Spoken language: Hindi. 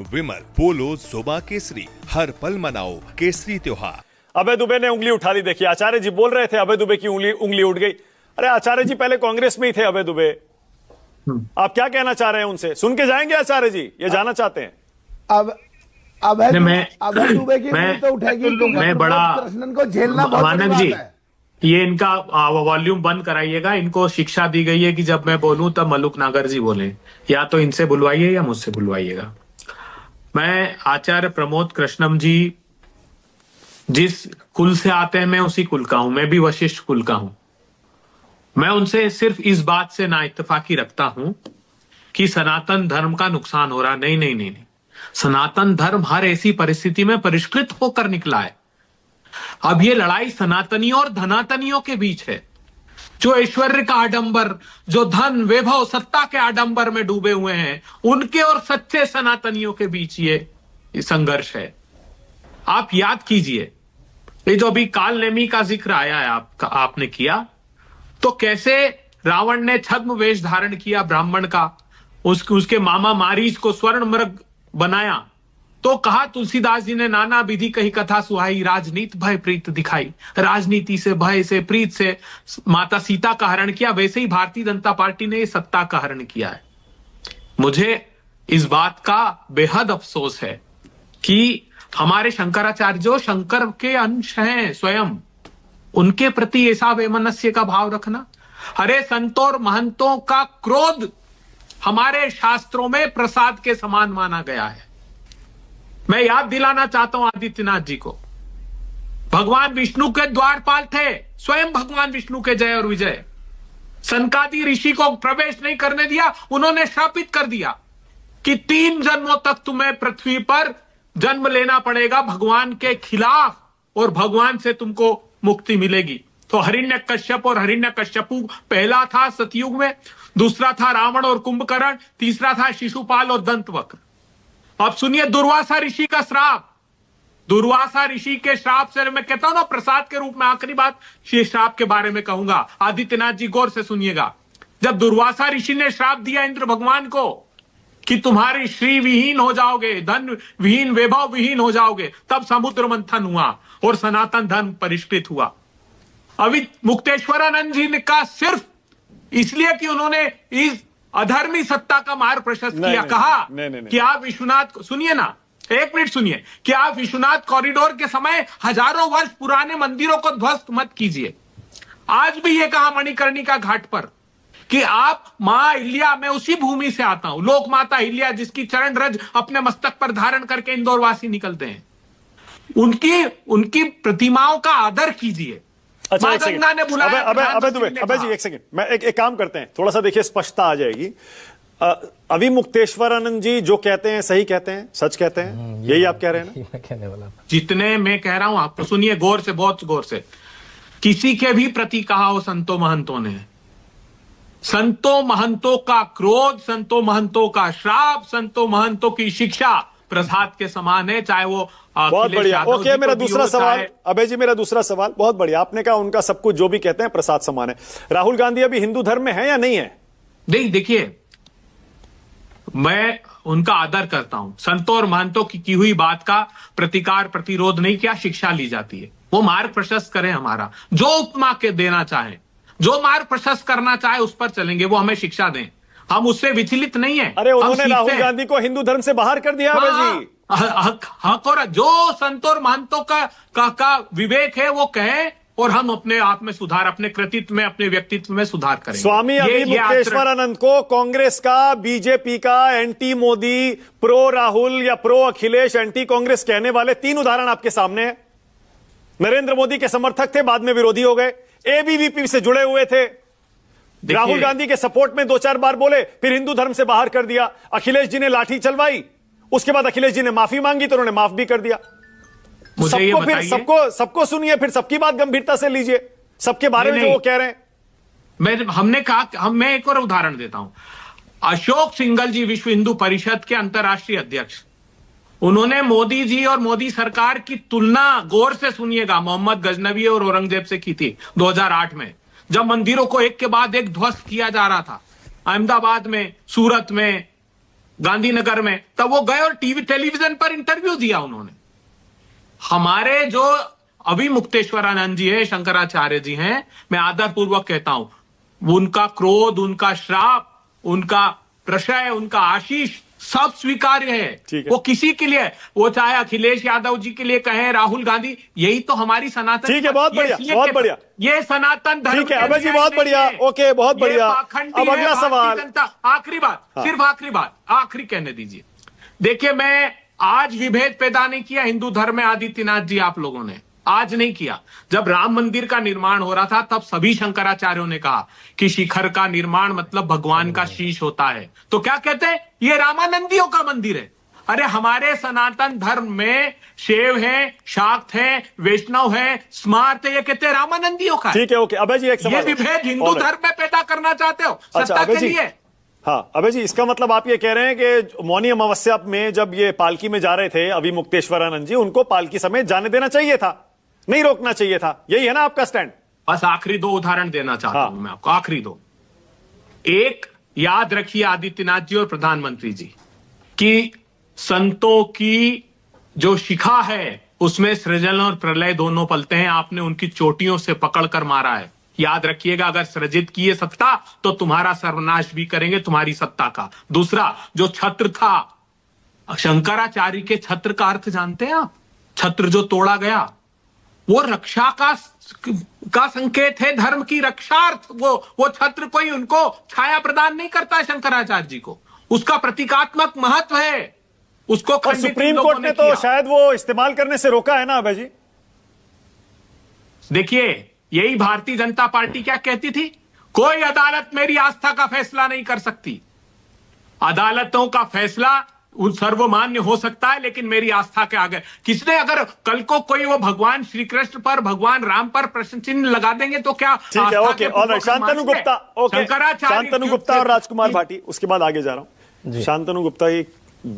विमल पोलो जुबा केसरी, हर पल मनाओ केसरी त्योहार। अभय दुबे ने उंगली उठा ली। देखिए आचार्य जी बोल रहे थे, अभय दुबे की उंगली उठ गई। अरे आचार्य जी पहले कांग्रेस में ही थे अभय दुबे, आप क्या कहना चाह रहे हैं उनसे? सुन के जाएंगे आचार्य जी, ये जानना चाहते हैं। अब अभय दुबे की उंगली तो उठेगी, मैं बड़ा कृष्णन को झेलना बहुत बड़ी मानक बात जी, है। ये इनका वॉल्यूम बंद कराइएगा। इनको शिक्षा दी गई है कि जब मैं बोलूं तब मलुक नागर जी बोले। या तो इनसे बुलवाइए या मुझसे बुलवाइएगा। मैं आचार्य प्रमोद कृष्णम जी जिस कुल से आते हैं मैं उसी कुल का हूं। मैं भी वशिष्ठ कुल का हूं। मैं उनसे सिर्फ इस बात से ना इत्तेफाकी रखता हूं कि सनातन धर्म का नुकसान हो रहा। नहीं नहीं नहीं नहीं, सनातन धर्म हर ऐसी परिस्थिति में परिष्कृत होकर निकला है। अब ये लड़ाई सनातनियों और धनातनियों के बीच है, जो ऐश्वर्य का आडंबर, जो धन वैभव सत्ता के आडंबर में डूबे हुए हैं, उनके और सच्चे सनातनियों के बीच ये संघर्ष है। आप याद कीजिए, ये जो अभी काल नेमी का जिक्र आया है आपने किया, तो कैसे रावण ने छद्म वेश धारण किया ब्राह्मण का, उसके मामा मारीच को स्वर्ण मृग बनाया। तो कहा तुलसीदास जी ने, नाना विधि कही कथा सुहाई, राजनीति भय प्रीत दिखाई। राजनीति से, भय से, प्रीत से माता सीता का हरण किया। वैसे ही भारतीय जनता पार्टी ने सत्ता का हरण किया है। मुझे इस बात का बेहद अफसोस है कि हमारे शंकराचार्य जो शंकर के अंश हैं स्वयं, उनके प्रति ऐसा वैमनस्य का भाव रखना। अरे संतों और महंतों का क्रोध हमारे शास्त्रों में प्रसाद के समान माना गया है। मैं याद दिलाना चाहता हूं आदित्यनाथ जी को, भगवान विष्णु के द्वारपाल थे, स्वयं भगवान विष्णु के जय और विजय। सनकादि ऋषि को प्रवेश नहीं करने दिया, उन्होंने शापित कर दिया कि 3 जन्मों तक तुम्हें पृथ्वी पर जन्म लेना पड़ेगा भगवान के खिलाफ, और भगवान से तुमको मुक्ति मिलेगी। तो हिरण्यकश्यप और हिरण्यकश्यपु पहला था सतयुग में, दूसरा था रावण और कुंभकर्ण, तीसरा था शिशुपाल और दंतवक्र। अब सुनिए दुर्वासा ऋषि का श्राप। दुर्वासा ऋषि के श्राप से मैं कहता हूं ना, प्रसाद के रूप में आखिरी बात ये श्राप के बारे में कहूंगा। आदित्यनाथ जी गौर से सुनिएगा। जब दुर्वासा ऋषि ने श्राप दिया इंद्र भगवान को कि तुम्हारी श्री विहीन हो जाओगे, धन विहीन, वैभव विहीन हो जाओगे, तब समुद्र मंथन हुआ और सनातन धर्म परिष्कृत हुआ। अभी मुक्तेश्वरानंद जी ने का सिर्फ इसलिए कि उन्होंने इस अधर्मी सत्ता का मार्ग प्रशस्त किया, कहा कि आप विश्वनाथ, सुनिए ना, 1 मिनट सुनिए, कि आप विश्वनाथ कॉरिडोर के समय हजारों वर्ष पुराने मंदिरों को ध्वस्त मत कीजिए। आज भी ये कहा मणिकर्णिका घाट पर कि आप मां अहिल्या, मैं उसी भूमि से आता हूं, लोक माता अहिल्या जिसकी चरण रज अपने मस्तक पर धारण करके इंदौरवासी निकलते हैं, उनकी प्रतिमाओं का आदर कीजिए। अच्छा एक सेकंड, अबे जी एक सेकंड, मैं एक काम करते हैं, थोड़ा सा देखिए स्पष्टता आ जाएगी। अभी मुक्तेश्वरानंद जी जो कहते हैं सही कहते हैं, सच कहते हैं, यही आप कह रहे हैं ना? कहने वाला जितने मैं कह रहा हूं आपको सुनिए गौर से, बहुत गौर से। किसी के भी प्रति कहा हो संतों महंतों ने, संतों महंतों का क्रोध, संतों महंतों का श्राप, संतों महंतों की शिक्षा प्रसाद के समान है, चाहे वो बहुत बढ़िया। ओके, मेरा दूसरा सवाल, अभय जी मेरा दूसरा सवाल, बहुत बढ़िया, आपने कहा उनका सब कुछ जो भी कहते हैं प्रसाद समान है। राहुल गांधी अभी हिंदू धर्म में है या नहीं है? नहीं, देखिए मैं उनका आदर करता हूं। संतों और महंतों की हुई बात का प्रतिकार प्रतिरोध नहीं किया, शिक्षा ली जाती है। वो मार्ग प्रशस्त करें हमारा, जो उपमा के देना चाहे, जो मार्ग प्रशस्त करना चाहे उस पर चलेंगे, वो हमें शिक्षा दें, हम उससे विचलित नहीं है। अरे उन्होंने राहुल गांधी को हिंदू धर्म से बाहर कर दिया अभय जी। हक और जो संतों और महंतों का विवेक है वो कहें, और हम अपने आप में सुधार, अपने कृतित्व में, अपने व्यक्तित्व में सुधार करेंगे। स्वामी अभी मुक्तेश्वरानंद को कांग्रेस का, बीजेपी का, एंटी मोदी, प्रो राहुल या प्रो अखिलेश, एंटी कांग्रेस कहने वाले 3 उदाहरण आपके सामने हैं। नरेंद्र मोदी के समर्थक थे, बाद में विरोधी हो गए, एबीवीपी से जुड़े हुए थे, राहुल गांधी के सपोर्ट में 2-4 बार बोले, फिर हिंदू धर्म से बाहर कर दिया। अखिलेश जी ने लाठी चलवाई, उसके बाद अखिलेश जी ने माफी मांगी तो उन्होंने माफ भी कर दिया। सबको फिर सबको सुनिए, फिर सबकी बात गंभीरता से लीजिए, सबके बारे में जो वो कह रहे हैं। हमने कहा, मैं एक और उदाहरण देता हूं। अशोक सिंघल जी विश्व हिंदू परिषद के अंतर्राष्ट्रीय अध्यक्ष, उन्होंने मोदी जी और मोदी सरकार की तुलना, गौर से सुनिएगा, मोहम्मद गजनवी और औरंगजेब से की थी 2008 में, जब मंदिरों को एक के बाद एक ध्वस्त किया जा रहा था, अहमदाबाद में, सूरत में, गांधीनगर में, तब वो गए और टीवी टेलीविजन पर इंटरव्यू दिया उन्होंने। हमारे जो अभिमुक्तेश्वरानंद जी है, शंकराचार्य जी हैं, मैं आदरपूर्वक कहता हूं, उनका क्रोध, उनका श्राप, उनका प्रशय, उनका आशीष सब स्वीकार्य है। वो किसी के लिए, वो चाहे अखिलेश यादव जी के लिए कहें, राहुल गांधी, यही तो हमारी सनातन। ठीक है, बहुत बढ़िया, बहुत बढ़िया। ये सनातन धर्म। ठीक है अभय जी, बहुत बढ़िया, ओके, बहुत बढ़िया। अब अगला सवाल, आखिरी बात, सिर्फ आखिरी बात, आखिरी कहने दीजिए। देखिए, मैं आज विभेद पैदा नहीं किया हिंदू धर्म में, आदित्यनाथ जी आप लोगों ने आज नहीं किया। जब राम मंदिर का निर्माण हो रहा था, तब सभी शंकराचार्यों ने कहा कि शिखर का निर्माण मतलब भगवान का शीश होता है। तो क्या कहते हैं, ये रामानंदियों का मंदिर है। अरे हमारे सनातन धर्म में शैव है, शाक्त है, वैष्णव है, स्मार्त है, ये कहते हैं रामानंदियों का। ठीक है, ओके अभय जी, एक सवाल। ये विभेद हिंदू धर्म में पैदा करना चाहते हो सत्ता के लिए। हाँ अभय जी, इसका मतलब आप ये कह रहे हैं कि मौनी अमावस्या में जब ये पालकी में जा रहे थे अभिमुक्तेश्वरानंद जी, उनको पालकी समेत जाने देना चाहिए था, नहीं रोकना चाहिए था, यही है ना आपका स्टैंड? बस आखिरी दो उदाहरण देना चाहता हूं मैं आपको, आखिरी दो। एक, याद रखिए आदित्यनाथ जी और प्रधानमंत्री जी कि संतों की जो शिखा है उसमें सृजन और प्रलय दोनों पलते हैं। आपने उनकी चोटियों से पकड़कर मारा है। याद रखिएगा, अगर सृजित की ये सत्ता तो तुम्हारा सर्वनाश भी करेंगे, तुम्हारी सत्ता का। दूसरा, जो छत्र था, शंकराचार्य के छत्र का अर्थ जानते हैं आप? छत्र जो तोड़ा गया, वो रक्षा का संकेत है, धर्म की रक्षार्थ। वो छत्र कोई उनको छाया प्रदान नहीं करता है शंकराचार्य जी को, उसका प्रतीकात्मक महत्व है। उसको सुप्रीम कोर्ट ने तो शायद वो इस्तेमाल करने से रोका है ना अभय जी? देखिए, यही भारतीय जनता पार्टी क्या कहती थी, कोई अदालत मेरी आस्था का फैसला नहीं कर सकती। अदालतों का फैसला सर्वमान्य हो सकता है, लेकिन मेरी आस्था के आगे किसने, अगर कल को कोई वो भगवान श्री कृष्ण पर, भगवान राम पर प्रश्न चिन्ह लगा देंगे तो क्या? ठीक है, ओके, और शांतनु गुप्ता, ओके, शांतनु गुप्ता और राजकुमार भाटी, उसके बाद आगे जा रहा हूं। शांतनु गुप्ता,